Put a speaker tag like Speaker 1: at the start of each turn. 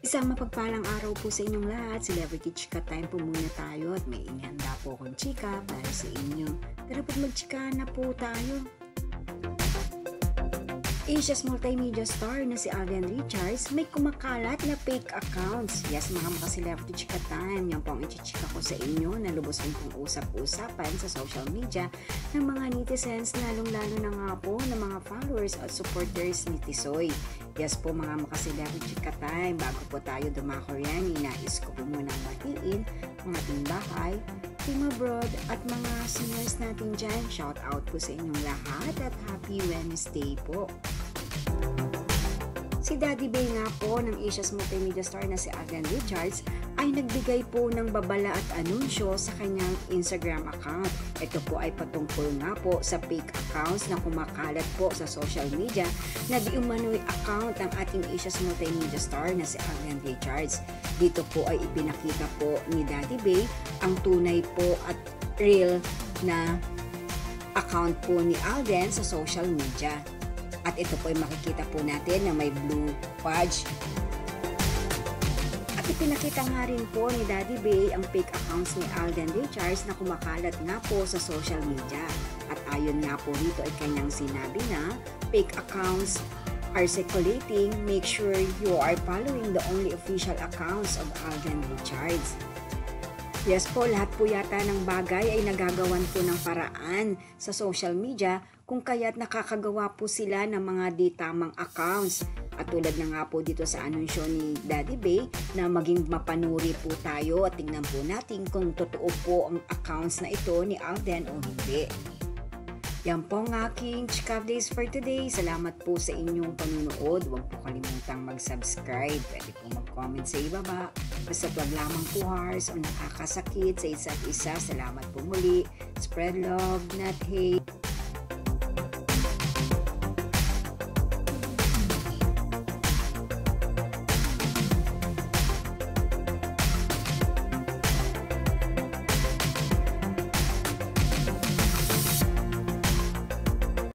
Speaker 1: Isang mapagpalang araw po sa inyong lahat. Celebrity Chika Time po muna tayo at may inihanda po akong chika para sa inyo. Tara po magchika na po tayo. Asia's multimedia star na si Alden Richards may kumakalat na fake accounts. Yes, mga celebrity chika time. Yan po ang ichichika ko sa inyo na lubos pong usap-usapan sa social media ng mga netizens, lalong-lalo na nga po ng mga followers at supporters ni Tisoy. Yes po mga celebrity chika time. Bago po tayo dumako yan, inais ko po munang batiin mga timbahay, team abroad at mga seniors natin dyan. Shout out po sa inyong lahat at happy Wednesday po. Si Daddy Bay nga po ng Asia's multimedia star na si Alden Richards ay nagbigay po ng babala at anunsyo sa kanyang Instagram account. Ito po ay patungkol nga po sa fake accounts na kumakalat po sa social media na di umano'y account ng ating Asia's multimedia star na si Alden Richards. Dito po ay ipinakita po ni Daddy Bay ang tunay po at real na account po ni Alden sa social media. At ito po ay makikita po natin na may blue badge. At ipinakita nga rin po ni Daddy Bay ang fake accounts ni Alden Richards na kumakalat nga po sa social media. At ayon nga po rito ay kanyang sinabi na fake accounts are circulating. Make sure you are following the only official accounts of Alden Richards. Yes po, lahat po yata ng bagay ay nagagawan po ng paraan sa social media kung kaya't nakakagawa po sila ng mga di tamang accounts. At tulad na nga po dito sa anunsyo ni Daddy Bay na maging mapanuri po tayo at tingnan po natin kung totoo po ang accounts na ito ni Alden o hindi. Yan po ang aking chika updates for today. Salamat po sa inyong panunood. Huwag po kalimutang mag-subscribe. Pwede po mag-comment sa ibaba. Basta wag lamang po harsh o nakakasakit sa isa't isa. Salamat po muli. Spread love, not hate.